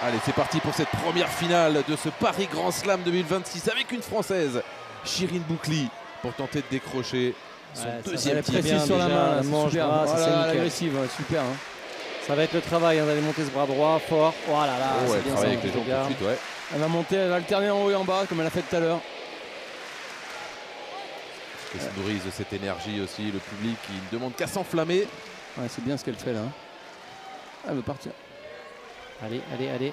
Allez, c'est parti pour cette première finale de ce Paris Grand Slam 2026 avec une Française, Chirine Boucli, pour tenter de décrocher son deuxième titre. Précis sur la main, la manche droite, c'est nickel. agressive, super. Hein. Ça va être le travail d'aller monter ce bras droit fort. Oh là là, Oh, c'est elle bien travaille ça, avec les jambes tout de suite, ouais. Elle va monter, elle va alterner en haut et en bas comme elle a fait tout à l'heure. Elle se nourrit de cette énergie aussi, le public qui ne demande qu'à s'enflammer. Ouais, c'est bien ce qu'elle fait là. Hein. Elle veut partir. Allez, allez, allez.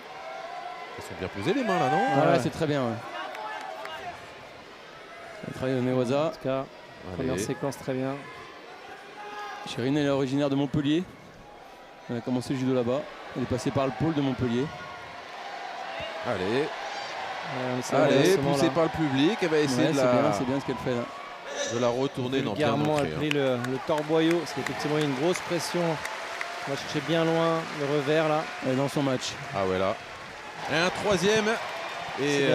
Elles sont bien posées les mains là, non? Ouais, c'est très bien. Ouais. Elle travaille au Newaza. En tout cas, première séquence très bien. Chirine, elle est originaire de Montpellier. Elle a commencé le judo là-bas. Elle est passée par le pôle de Montpellier. Allez, Allez, poussée par le public, elle va essayer c'est bien ce qu'elle fait là. de la retourner dans bien Vulgairement, entrée, elle pris le torboyau, parce qu'effectivement, il y a une grosse pression. On va chercher bien loin le revers là. Elle est dans son match. Ah ouais là. Et un troisième. Et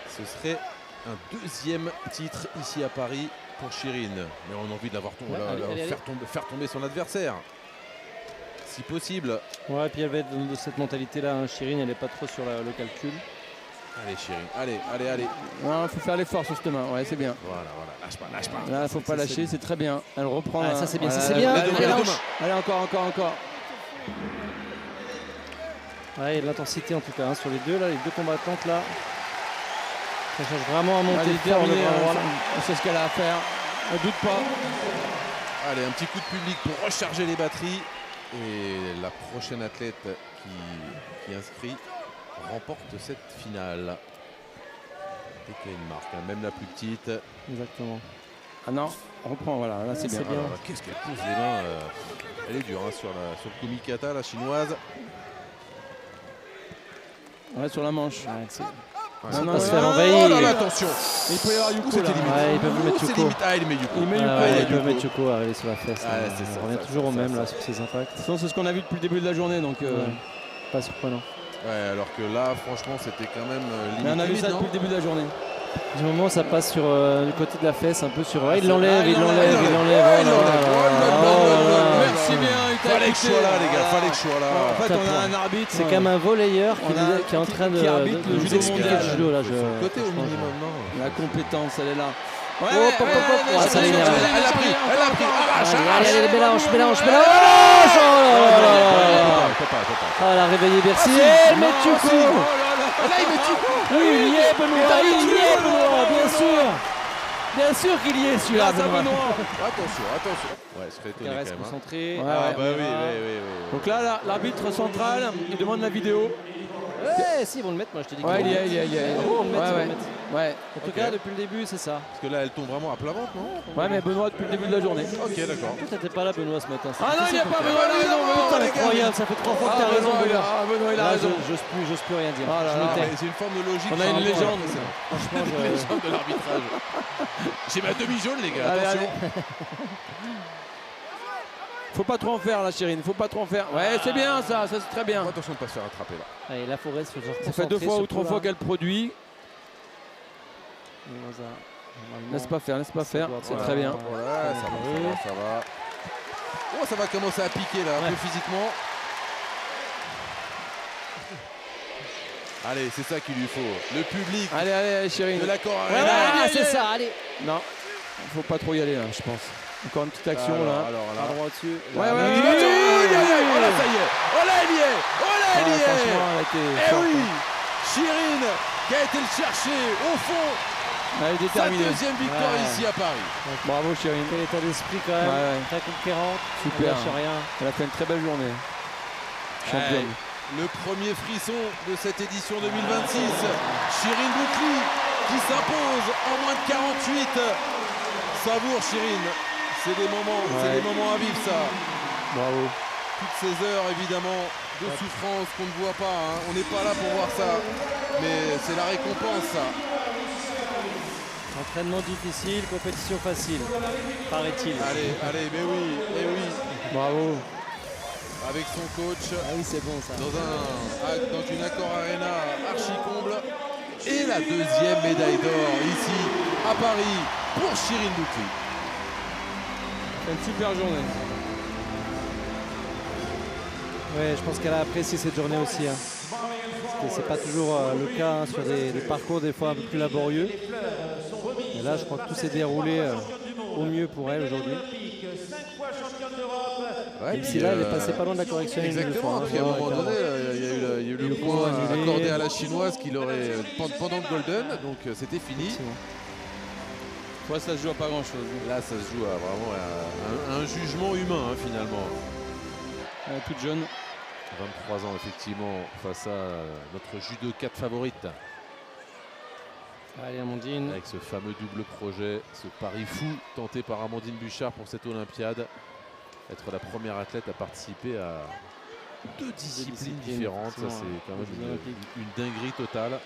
ce serait un deuxième titre ici à Paris pour Chirine. Mais on a envie de la voir faire tomber son adversaire. Si possible. Ouais, puis elle va être de cette mentalité là. Hein. Chirine, elle n'est pas trop sur le calcul. Allez Chirine, allez. Non, il faut faire l'effort sur cette main. Ouais, c'est bien. Voilà, lâche pas. Là, il faut pas lâcher, c'est très bien. Elle reprend. Ah, ça c'est bien, voilà, ça c'est bien. Allez, encore. Ouais, il y a de l'intensité en tout cas hein, sur les deux combattantes là. Ça cherche vraiment à monter fort le bras droit. On sait ce qu'elle a à faire. Ne doute pas. Allez, un petit coup de public pour recharger les batteries. Et la prochaine athlète qui inscrit remporte cette finale. Dès qu'il y a une marque, hein, même la plus petite. Exactement. Ah non, on reprend, voilà, là c'est bien. Alors, qu'est-ce qu'elle pose les mains elle est dure hein, sur le kumikata, la chinoise. Ouais, sur la manche. Non, se faire envahir. Oh là là, attention. Il peut y avoir Yuko là. Ouais, ils peuvent mettre Yuko. Il met Yuko. Ils peuvent mettre Yuko arriver sur la fesse. On revient toujours au même là sur ces impacts. De toute façon, c'est ce qu'on a vu depuis le début de la journée, donc pas surprenant. Ouais, alors que là, franchement, c'était quand même limite. Mais on a vu ça depuis le début de la journée. Du moment où ça passe sur du côté de la fesse, un peu sur. Ouais, il l'enlève. l'enlève. Merci bien. Fallait que je sois là, les gars. Fallait que je sois là. En fait, on a un arbitre. C'est comme un volleyeur qui est en train de nous expliquer le judo là. Côté au minimum, non. La compétence, elle est là. Ça l'énerve. Elle l'a pris. Allez, mélange. Ah, elle a réveillé Bercy. Elle met Yuko. Là, il met Yuko. Oui, il y est, Benoît. Bien sûr qu'il y est celui-là, Benoît. Attention. Ouais, je serais étonné quand Reste même. concentré. Ah bah oui. Donc là, l'arbitre central, il demande la vidéo. Ouais, si, ils vont le mettre, moi je te dis. Ouais, il y est. Ouais. En tout cas, depuis le début, c'est ça. Parce que là, elle tombe vraiment à plat ventre, non? Ouais, mais Benoît depuis le début de la journée. Ok, d'accord. Toi, t'étais pas là, Benoît, ce matin. Ah non, il n'y a pas Benoît, Putain, incroyable, ça fait 3 fois que t'as raison, Benoît. Benoît, il a raison. J'ose plus rien dire. C'est une forme de logique. On a une légende. Franchement, Une légende de l'arbitrage. J'ai ma demi-jaune, les gars. Attention. Faut pas trop en faire là, Chirine, faut pas trop en faire. Ouais, c'est bien ça c'est très bien. Attention de ne pas se faire attraper là. Allez, la forêt, ça fait 2 fois ou 3 fois qu'elle produit. Laisse pas faire, c'est très bien. Voilà, ça va. Oh, ça va commencer à piquer là, un peu physiquement. Allez, c'est ça qu'il lui faut. Le public. Allez, Chirine. De l'accord. C'est ça, allez. Non, faut pas trop y aller là, je pense. Encore une petite action là. Alors là. À droit dessus. Oh là, ça y est. Oh là, il y est. Franchement, elle a été forte. oui. Chirine qui a été le chercher au fond. Elle est déterminée. Sa deuxième victoire ici à Paris. Bravo Chirine. Quel état d'esprit quand même. Très conquérante. Super. Elle lâche rien. Elle a fait une très belle journée. Championne. Le premier frisson de cette édition 2026. Chirine Boucli qui s'impose en moins de 48. Savoure Chirine. C'est des moments à vivre ça. Bravo. Toutes ces heures évidemment de souffrance qu'on ne voit pas. Hein. On n'est pas là pour voir ça. Mais c'est la récompense ça. Entraînement difficile, compétition facile, paraît-il. Allez, mais oui. Bravo. Avec son coach. Ah oui, c'est bon ça. Dans une Accor Arena archi comble. Et la deuxième médaille d'or ici à Paris pour Chirine Boucli. Une super journée. Ouais, je pense qu'elle a apprécié cette journée aussi. Hein. Parce que c'est pas toujours le cas hein, sur des parcours des fois un peu plus laborieux. Et là, je crois que tout s'est déroulé au mieux pour elle aujourd'hui. Ouais, Même si là, elle est passée pas loin de la correction. Exactement. Puis à un moment donné, il y a eu le point accordé à la chinoise qu'il aurait pendant le Golden, donc c'était fini. Ouais, ça se joue à pas grand chose. Là, ça se joue à vraiment à un jugement humain finalement. Toute jeune. 23 ans effectivement face à notre judo 4 favorite. Allez Amandine. Avec ce fameux double projet, ce pari fou tenté par Amandine Bouchard pour cette Olympiade. Être la première athlète à participer à 2 disciplines différentes, ça c'est quand même une dinguerie totale.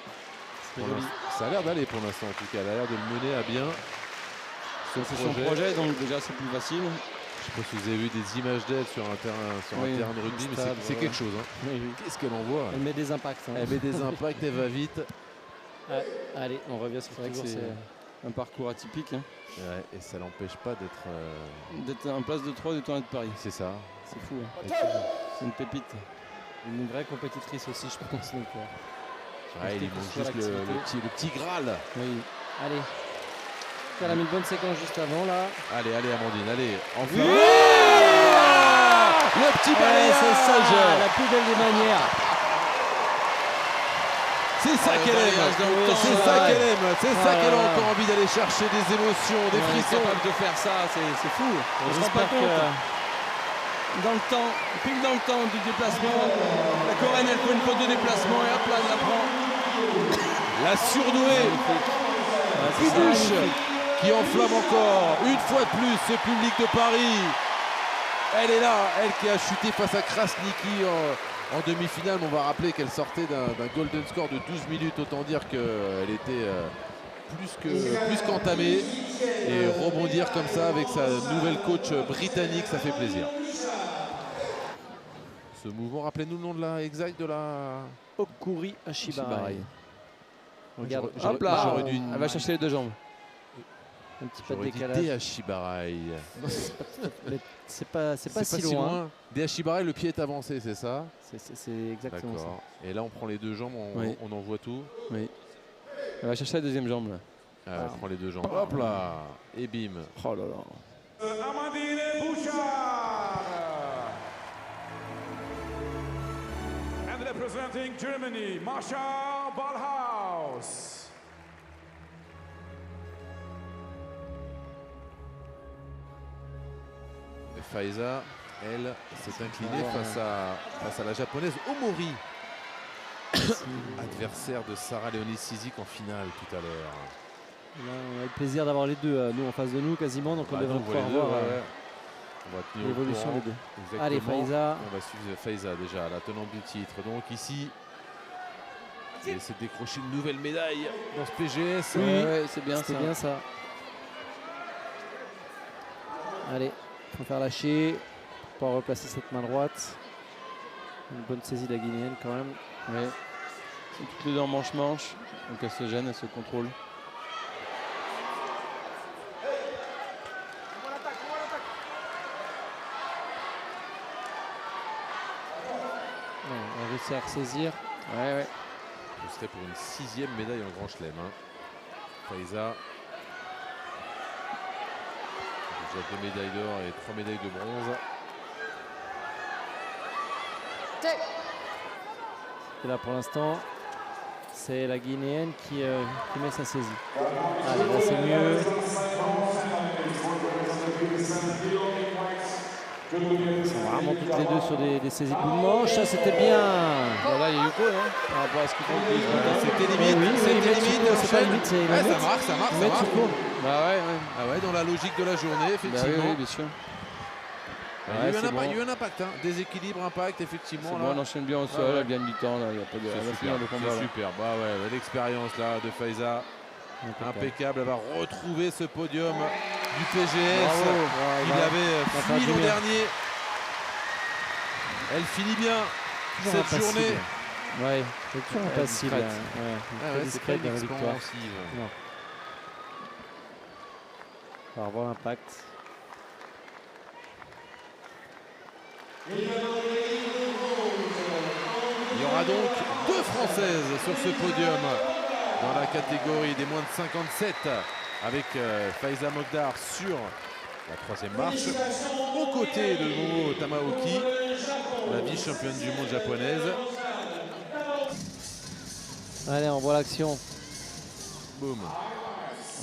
Ça a l'air d'aller pour l'instant en tout cas, elle a l'air de le mener à bien. C'est son projet, donc déjà c'est plus facile. Je sais pas si vous avez vu des images d'elle sur un terrain de rugby, mais c'est quelque chose. Hein. Oui. Qu'est-ce qu'elle envoie? Elle met des impacts. Hein. Elle met des impacts, elle va vite. Allez, on revient sur un parcours atypique. Hein. Ouais, et ça l'empêche pas d'être en place de 3 du tournoi de Paris. C'est ça. C'est fou. Hein. C'est une pépite. Une vraie compétitrice aussi, je pense. Donc, ouais, il manque juste le petit Graal. Oui. Allez. Elle a mis une bonne séquence juste avant là. Allez, Amandine, allez. Enfin. Oui le petit balayage. C'est ça le jeu. La plus belle des manières. C'est ça qu'elle aime. C'est ça qu'elle aime. C'est ça qu'elle a encore envie d'aller chercher des émotions, des frissons. Capable de faire ça, c'est fou. On se rend pas compte. Dans le temps, pile dans le temps du déplacement, la Coréenne elle fait une faute de déplacement et hop là elle la prend. La surdouée. Piduche qui enflamme encore une fois de plus ce public de Paris. Elle est là, elle qui a chuté face à Krasniki en demi-finale. On va rappeler qu'elle sortait d'un golden score de 12 minutes. Autant dire qu'elle était plus qu'entamée. Et rebondir comme ça avec sa nouvelle coach britannique, ça fait plaisir. Ce mouvement, rappelez-nous le nom de la exact de la Okuri Ashibarai. Regarde, hop là, elle va chercher les deux jambes. Un petit peu de décalage. Ashibarai. C'est pas si loin. Ashibarai, le pied est avancé, c'est ça? C'est exactement ça. Et là, on prend les deux jambes, on envoie tout. Oui. Elle va chercher la deuxième jambe là. Elle prend les deux jambes. Hop là. Et bim. Oh là là. Amandine Bouchard. And representing Germany, Masha Ballhaus. Faiza, elle, s'est inclinée face à la japonaise Omori, adversaire de Sarah Léonie Sizik en finale tout à l'heure. On a le plaisir d'avoir les deux, nous en face de nous quasiment, donc on devrait pouvoir voir l'évolution des deux. Exactement. Allez Faiza. On va suivre Faiza déjà, la tenante du titre. Donc ici, elle essaie de décrocher une nouvelle médaille dans ce PGS. Oui, ouais, c'est bien ça. Allez. Il faut faire lâcher pour pouvoir replacer cette main droite. Une bonne saisie de la Guinéenne quand même. Ouais. C'est toutes les deux en manche-manche. Donc elle se gêne, elle se contrôle. Ouais, on a réussi à ressaisir. Ouais. Ce serait pour une 6e médaille en Grand Chelem. Faiza. Déjà 2 médailles d'or et 3 médailles de bronze. Et là pour l'instant, c'est la Guinéenne qui met sa saisie. Allez, là c'est mieux. Ils sont vraiment toutes les deux sur des saisies de bout de manche. Ça c'était bien. Voilà, il y a eu quoi par rapport à ce qu'ils font plus. C'était limite, c'est pas limite, c'est ça marche. Bah ouais. Ah ouais, dans la logique de la journée, effectivement. Oui, bien sûr. Il y a eu un impact, déséquilibre, impact, effectivement. C'est bon, on enchaîne bien au sol, elle gagne du temps, il n'y a pas de C'est super, l'expérience là de Faiza, impeccable, elle va retrouver ce podium du PGS. Il avait fini l'an dernier. Elle finit bien cette journée. Ouais, c'est toujours pas facile. C'est pas une victoire. On va revoir l'impact. aura donc 2 Françaises sur ce podium dans la catégorie des moins de 57 avec Faiza Mogdar sur la 3e marche, aux côtés de Momo Tamaoki, la vice-championne du monde japonaise. Allez, on voit l'action. Boum.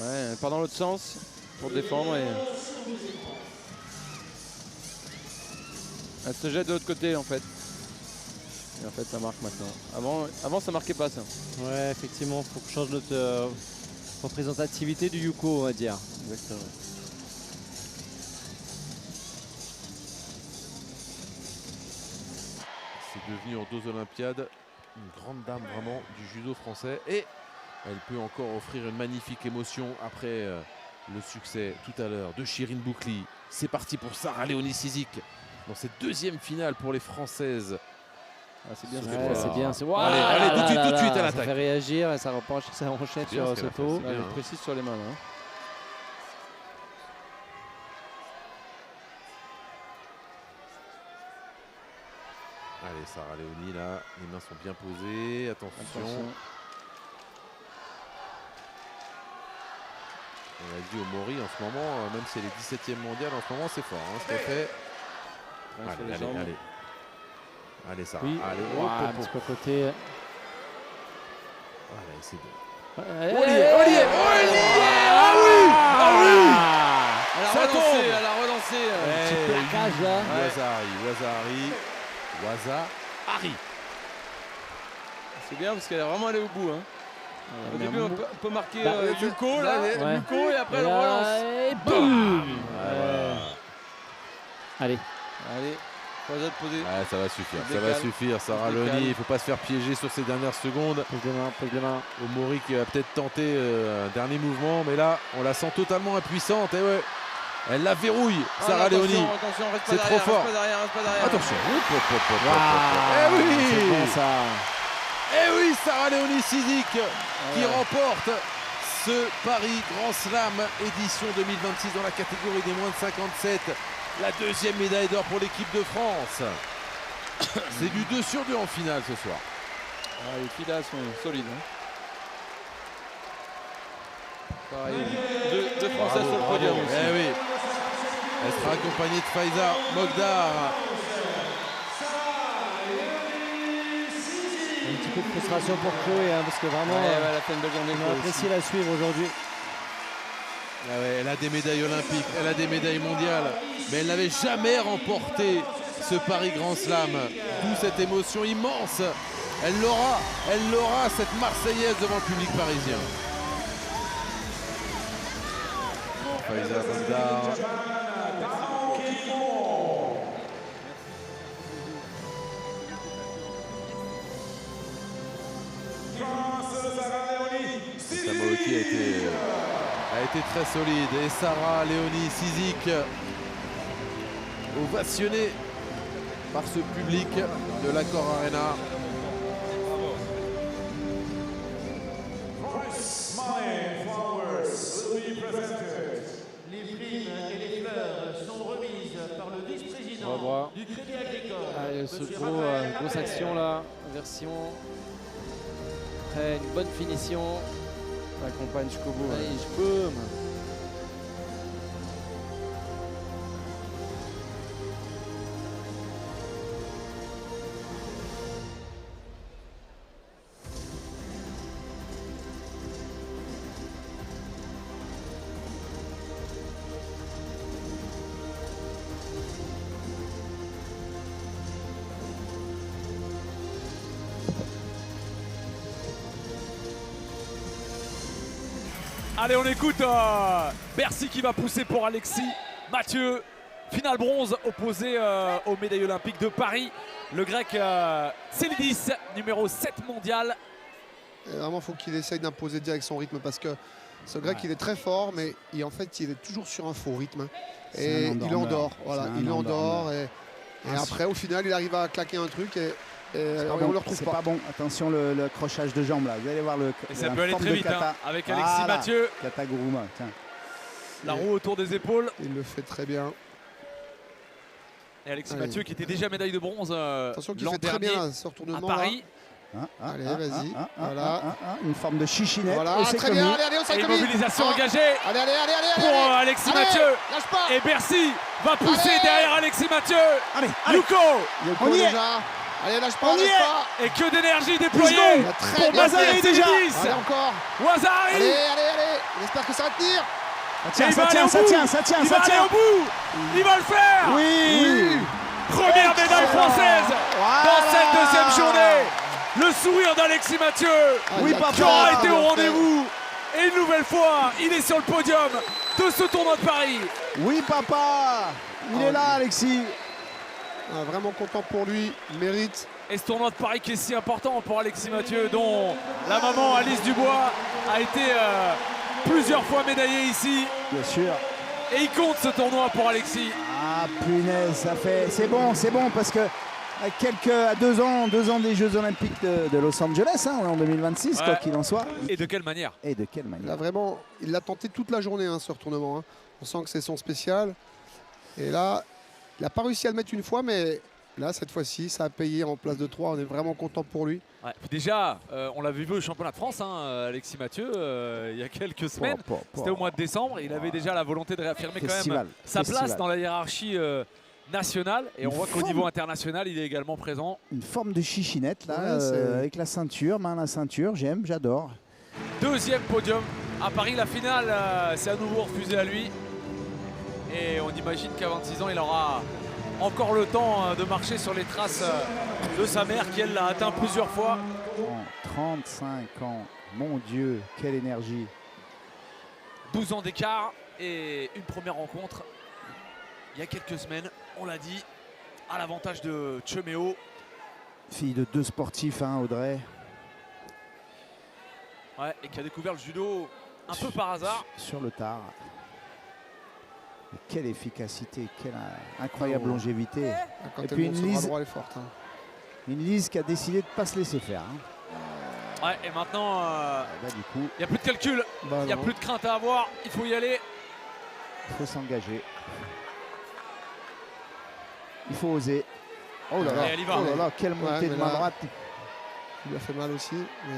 Ouais, elle part dans l'autre sens pour défendre et elle se jette de l'autre côté en fait. Et en fait ça marque maintenant. Avant ça marquait pas ça. Ouais, effectivement, il faut qu'on change notre représentativité du Yuko, on va dire. Exactement. C'est devenu en 2 Olympiades une grande dame vraiment du judo français et elle peut encore offrir une magnifique émotion après le succès tout à l'heure de Shirin Boukli. C'est parti pour Sarah Léonie Cizic dans cette 2e finale pour les Françaises. Ah, c'est bien, Ouais, c'est bien. C'est... Allez, allez, tout de suite à l'attaque. Ça fait réagir et ça enchaîne bien sur ce qu'elle a Soto. fait, elle bien, est hein. précise sur les mains. Hein. Allez, Sarah Léonie là, les mains sont bien posées. Attention. On a dit au Mori en ce moment, même si elle est 17e mondiale en ce moment, c'est fort hein, ce qu'elle fait. Ouais, sur les Allez, jambes. allez. Allez, Sarah. Oui, Allez, un petit peu côté. Allez, c'est bon. Olivier, Ah oui. Elle a Ça relancé, tombe. elle a relancé. petit plaquage là. Wazahari. C'est bien parce qu'elle est vraiment allée au bout. Hein. Au début, on peut marquer Bah, Yuko là, ouais. Yuko et après Et elle là, relance. et boum. Allez. Allez, croisade posée. Ouais, ça va suffire. Se Ça va décale. suffire. Sarah Se décale. Léonie, il ne faut pas se faire piéger sur ces dernières secondes. Pose les mains. Omori qui va peut-être tenter un dernier mouvement, mais là, on la sent totalement impuissante. Et ouais, elle la verrouille, Sarah attention, Léonie. attention, reste pas C'est derrière, trop fort. Reste pas derrière, reste pas derrière. Attention. Ah, Eh oui. c'est bon ça. Eh oui, Sarah Léonie Cizic qui remporte ce Paris Grand Slam édition 2026 dans la catégorie des moins de 57. La 2e médaille d'or pour l'équipe de France. C'est du 2/2 en finale ce soir. Ah, les filles là sont solides. Hein. Pareil, deux Français sur le podium aussi. Eh oui. Elle sera accompagnée de Faiza Mogdar. Un petit peu de frustration pour Chloé, hein, parce que vraiment, Elle a fait une belle journée. on a apprécié la suivre aujourd'hui. Ah ouais, elle a des médailles olympiques, elle a des médailles mondiales, mais elle n'avait jamais remporté ce Paris Grand Slam. D'où cette émotion immense. Elle l'aura cette Marseillaise devant le public parisien. Faiza Mogdar. Tamaoki a été très solide et Sarah Léonie Cizic ovationnée par ce public de l'Accor Arena. Les primes et les fleurs sont remises par le vice-président revoir. du Crédit Agricole. Allez, ce Monsieur gros, Raphaël grosse Appel. action là, version. Après une bonne finition. Elle accompagne jusqu'au bout. Allez, boum. Allez, on écoute Bercy qui va pousser pour Alexis Mathieu. Finale bronze opposé aux médailles olympiques de Paris. Le grec Tselidis, numéro 7 mondial. Et vraiment, il faut qu'il essaye d'imposer direct son rythme parce que ce grec, il est très fort, mais en fait, il est toujours sur un faux rythme. Et il endort. Voilà, il endort. Et après, au final, il arrive à claquer un truc et on le retrouve C'est pas. pas bon. Attention le crochage de jambe là. Vous allez voir le. Et ça la peut aller forme très de vite kata. avec Alexis Voilà. Mathieu. Kata Guruma. Tiens. La roue autour des épaules. Il le fait très bien. Et Alexis Allez. Mathieu qui était déjà médaille de bronze Attention qu'il l'an fait très dernier bien là, ce à retournement. Paris. Allez, vas-y. Voilà. Une forme de chichinette. Voilà, et c'est très commis. bien. Allez, au Et Saïkomi. mobilisation Ah. engagée Allez, pour Alexis Allez, Mathieu. lâche pas. Et Bercy va pousser Allez. derrière Alexis Mathieu. Allez, Yuko. Yoko On y est. déjà. Allez, lâche pas, On y lâche est. pas. Et que d'énergie déployée Il a très pour bien Mazari fait. déjà. Allez, encore. Wazari. Allez. J'espère que ça va tenir. Ça tient, ça tient. Il va aller au bout. Il va le faire. Oui. Première médaille française Voilà. dans cette deuxième journée. Le sourire d'Alexis Mathieu Oui, il a papa. qui aura été bien au fait. rendez-vous. Et une nouvelle fois, il est sur le podium de ce tournoi de Paris. Oui, papa. Il est là, Alexis. Ah, vraiment content pour lui. Il mérite. Et ce tournoi de Paris qui est si important pour Alexis Mathieu, dont la maman Alice Dubois a été plusieurs fois médaillée ici. Bien sûr. Et il compte ce tournoi pour Alexis. Ah, punaise, ça fait. C'est bon parce que à 2 ans des Jeux Olympiques de Los Angeles, hein, en 2026, Ouais. quoi qu'il en soit. Et de quelle manière? Et de quelle manière? Il l'a tenté toute la journée, ce retournement. On sent que c'est son spécial. Et là, il n'a pas réussi à le mettre une fois, mais là, cette fois-ci, ça a payé en place de 3. On est vraiment content pour lui. Ouais. Déjà, on l'avait vu au championnat de France, Alexis Mathieu, il y a quelques semaines. C'était au mois de décembre. Il avait déjà la volonté de réaffirmer quand même sa place dans la hiérarchie nationale. Et on voit qu'au niveau international, il est également présent. Une forme de chichinette, là, Ouais, avec la ceinture, main à la ceinture. J'adore. Deuxième podium à Paris. La finale, c'est à nouveau refusé à lui. Et on imagine qu'à 26 ans, il aura encore le temps de marcher sur les traces de sa mère qui, elle, l'a atteint plusieurs fois. 35 ans, mon Dieu, quelle énergie. 12 ans d'écart et une première rencontre il y a quelques semaines, on l'a dit, à l'avantage de Chemeo. Fille de 2 sportifs, hein, Audrey. Ouais, et qui a découvert le judo un peu par hasard. Sur le tard. Mais quelle efficacité, quelle incroyable longévité. Quand Et elle puis monte une sur le bras Lise, droit, elle est forte. une Lise qui a décidé de ne pas se laisser faire. Hein. Ouais, et maintenant, Là, du coup, il n'y a plus de calcul, il n'y a plus de crainte à avoir, il faut y aller. il faut s'engager. Il faut oser. Oh là là, Et elle y va. oh là là, quelle montée mais de main là- droite. Il lui a fait mal aussi. Mais...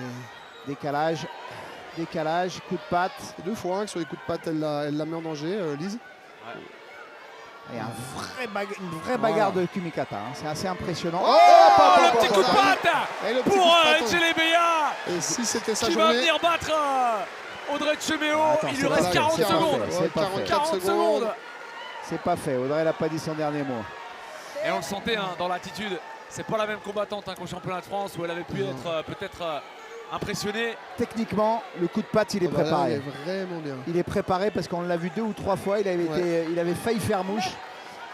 Décalage, coup de patte. C'est 2 fois que sur les coups de patte, elle la met en danger, Lise. Et une vraie bagarre de Kumikata. Hein. C'est assez impressionnant. Oh, le petit coup de patte Et le petit pour coup de patte, Njele Beya Et si c'était sa qui va journée, venir battre Audrey Chemeo. Attends, Il c'est lui pas reste fait, 40 c'est pas secondes. fait. C'est pas fait. 40 secondes. C'est pas fait. Audrey n'a pas dit son dernier mot. Et on le sentait dans l'attitude. C'est pas la même combattante qu'au championnat de France où elle avait pu être peut-être impressionnée. Techniquement, le coup de patte, il est oh là là, préparé. il est vraiment bien. Il est préparé parce qu'on l'a vu 2 ou 3 fois. Il avait failli faire mouche.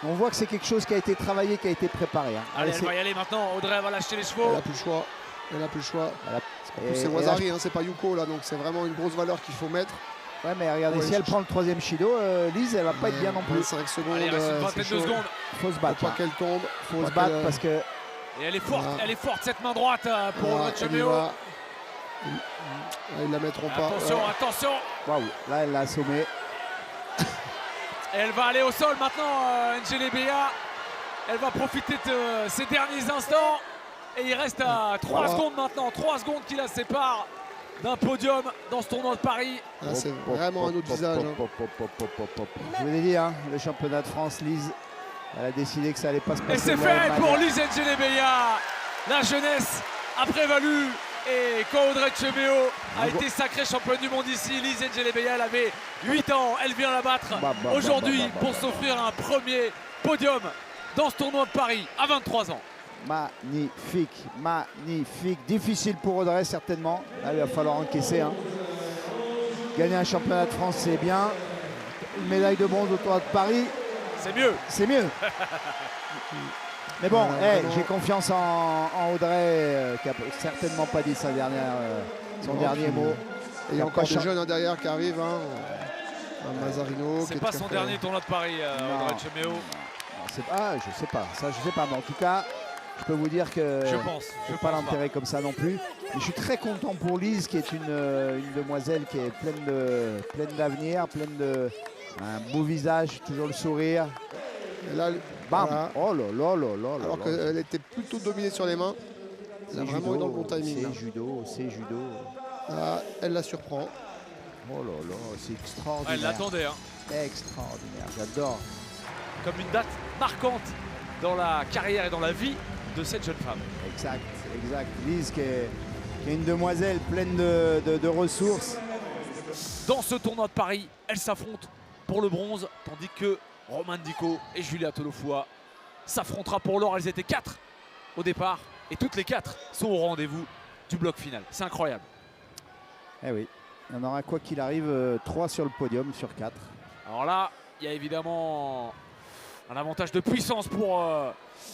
On voit que c'est quelque chose qui a été travaillé, qui a été préparé. Hein. Allez, elle va y aller maintenant. Audrey va lâcher les Elle chevaux. n'a plus le choix. Elle n'a plus le choix. Et C'est là, Wazari, c'est pas Yuko là, donc c'est vraiment une grosse valeur qu'il faut mettre. ouais, mais regardez, Ouais, si elle prend le 3e Shido, Lise, elle va pas être bien non plus. 5 secondes. Allez, il reste une c'est vingtaine de chaud. secondes. Faut se Faut battre. pas Hein. qu'elle tombe. Faut pas se battre qu'elle- parce que Et elle est forte, Voilà. elle est forte cette main droite pour Voilà, Audrey elle y Chemeo. va. Ils la mettront pas. Attention, attention. waouh, là elle l'a assommé. Et elle va aller au sol maintenant, Njele Beya. Elle va profiter de ces derniers instants. Et il reste à 3 Voilà. secondes maintenant. 3 secondes qui la séparent d'un podium dans ce tournoi de Paris. Ah, c'est vraiment un autre visage. Je vous l'ai dit, hein, le championnat de France, Lise, elle a décidé que ça allait pas se passer. Et c'est de la même fait pour manière. Lise Njele Beya. La jeunesse a prévalu. Et quand Audrey Chemeo a été sacrée championne du monde ici, Lise Njele Beya, elle avait 8 ans. Elle vient la battre aujourd'hui pour s'offrir un premier podium dans ce tournoi de Paris à 23 ans. Magnifique, magnifique. Difficile pour Audrey certainement. Là, il va falloir encaisser. Hein. Gagner un championnat de France, c'est bien. Une médaille de bronze au tournoi de Paris, C'est mieux. c'est mieux. Mais bon, Voilà, vraiment. j'ai confiance en Audrey, qui a certainement pas dit sa son dernier mot. Et il y a a encore pas des cha- jeunes derrière qui arrivent. Un Mazarino. C'est pas son dernier tournoi de Paris, Audrey Chemeo. Je sais pas. Ça, je sais pas. Mais en tout cas, je peux vous dire que Je pense. je ne pas l'enterrer comme ça non plus. Mais je suis très content pour Lise, qui est une demoiselle qui est pleine d'avenir, pleine de un beau visage, toujours le sourire. Et là, Bam. voilà. Oh là là là là là. Alors là. qu'elle était plutôt dominée sur les mains. Elle a vraiment eu dans le bon timing. C'est judo, c'est judo. Ah, elle la surprend. Oh là là, c'est extraordinaire. Elle l'attendait. Hein. Extraordinaire, j'adore. Comme une date marquante dans la carrière et dans la vie de cette jeune femme. Exact. Lise qui est une demoiselle pleine de ressources. Dans ce tournoi de Paris, elles s'affrontent pour le bronze, tandis que Romane Dico et Julia Tolofua s'affrontera pour l'or. Elles étaient 4 au départ et toutes les 4 sont au rendez-vous du bloc final. C'est incroyable. Eh oui, il y en aura quoi qu'il arrive 3 sur le podium sur 4. Alors là, il y a évidemment un avantage de puissance pour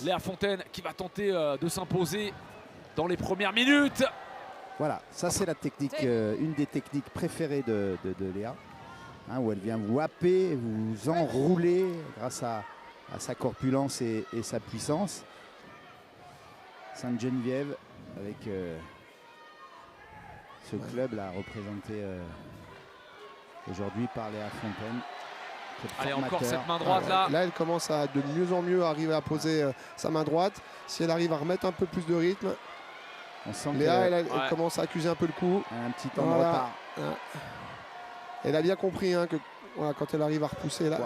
Léa Fontaine qui va tenter de s'imposer dans les premières minutes. Voilà, ça c'est la technique, une des techniques préférées de Léa, hein, où elle vient vous happer, vous enrouler grâce à sa corpulence et sa puissance. Sainte-Geneviève avec ce club là représenté aujourd'hui par Léa Fontaine. Allez, encore cette main droite là. Là, elle commence à de mieux en mieux arriver à poser sa main droite. Si elle arrive à remettre un peu plus de rythme, on sent Léa, elle commence à accuser un peu le coup. Un petit temps de retard. Elle a bien compris hein, que voilà, quand elle arrive à repousser là.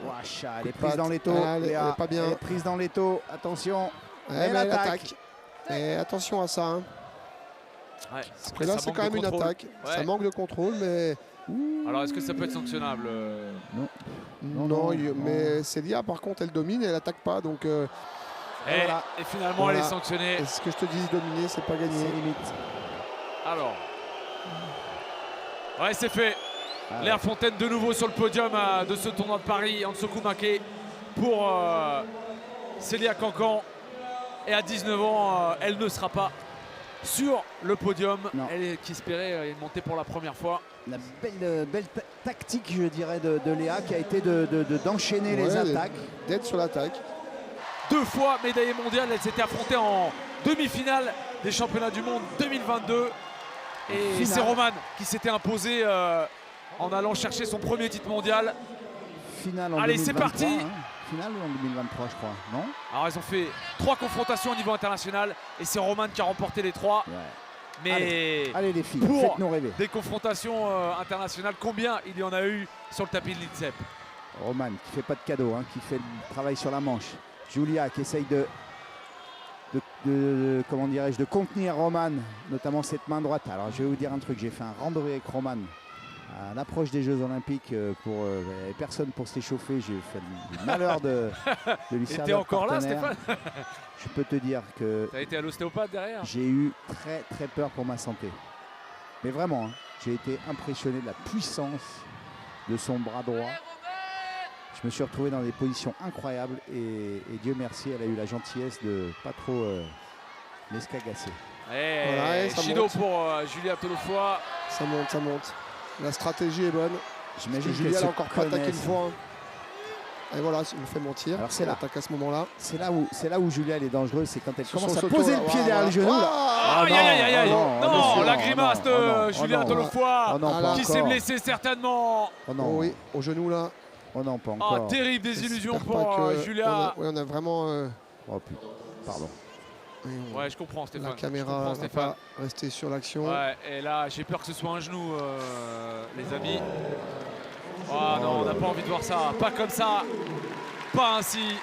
Wacha, elle est prise dans les taux. Elle est pas bien. Elle est prise dans les taux. Attention. Elle attaque. Et attention à ça. Hein. Ouais, et là, c'est quand même une attaque. Ouais. Ça manque de contrôle, mais. Alors, est-ce que ça peut être sanctionnable? Non, mais Célia, par contre, elle domine et elle n'attaque pas. Donc, voilà. Et finalement, voilà. Elle est sanctionnée. Et ce que je te dis, dominer, c'est pas gagné. C'est limite. Alors. Ouais, c'est fait. Léa Fontaine de nouveau sur le podium de ce tournoi de Paris. Ansoku Make pour Célia Cancan. Et à 19 ans, elle ne sera pas sur le podium. Non. Elle qui espérait une montée pour la première fois. La belle tactique, je dirais, de Léa qui a été d'enchaîner les attaques. D'être sur l'attaque. 2 fois médaillée mondiale, elle s'était affrontée en demi-finale des championnats du monde 2022. Et c'est Romane qui s'était imposée en allant chercher son premier titre mondial. Finale en Allez, 2023, c'est parti. Hein. Finale en 2023, je crois, non? Alors, ils ont fait 3 confrontations au niveau international et c'est Romane qui a remporté les 3. Ouais. Mais allez les filles, pour faites-nous rêver. Des confrontations internationales, combien il y en a eu sur le tapis de l'INSEP? Romane qui fait pas de cadeau, hein, qui fait le travail sur la manche. Julia qui essaye comment dirais-je, de contenir Romane, notamment cette main droite. Alors je vais vous dire un truc, j'ai fait un randonnée avec Romane à l'approche des Jeux Olympiques pour personne pour s'échauffer. J'ai fait le malheur de lui servir. T'es encore là, Stéphane? Je peux te dire que t'as été à l'ostéopathe derrière. J'ai eu très peur pour ma santé. Mais vraiment, hein, j'ai été impressionné de la puissance de son bras droit. Je me suis retrouvé dans des positions incroyables et Dieu merci, elle a eu la gentillesse de pas trop l'escagasser. Voilà, Shido pour Julia Tolofua. Ça monte. La stratégie est bonne. J'imagine que Julia n'a encore pas attaqué une fois. Et voilà, il me fait mentir. Alors c'est là. Attaque à ce moment-là. C'est là où Julia elle est dangereuse, c'est quand elle commence à poser le pied derrière le genou. Non, la grimace de Julia Tolofua qui s'est blessée certainement. Oui, au genou là. Oh non, pas encore. Terrible désillusion pour Julia. On a vraiment. Oh putain, pardon. Ouais, je comprends Stéphane. La caméra va pas rester sur l'action. Ouais, et là, j'ai peur que ce soit un genou, les amis. Oh non, on n'a pas envie de voir ça. Pas comme ça. Pas ainsi.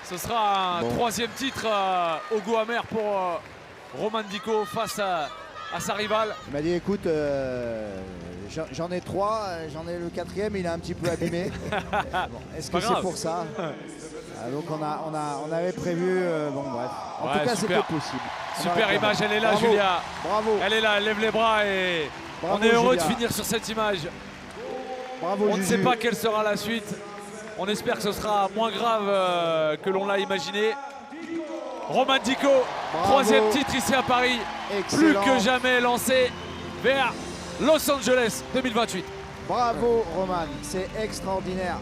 Ce sera un 3e titre au goût amer pour Romane Dico face à sa rivale. Il m'a dit écoute, j'en ai 3, j'en ai le 4e, il est un petit peu abîmé. Bon, est-ce que c'est pour ça? Donc on avait prévu, bon bref. En tout cas c'était possible. Super image, elle est là. Bravo. Julia. Bravo. Elle est là, elle lève les bras et bravo, on est heureux Julia. de finir sur cette image. Bravo, on ne sait pas quelle sera la suite. On espère que ce sera moins grave que l'on l'a imaginé. Romane Dico, 3e titre ici à Paris. Excellent. Plus que jamais lancé vers Los Angeles 2028. Bravo Romane, c'est extraordinaire.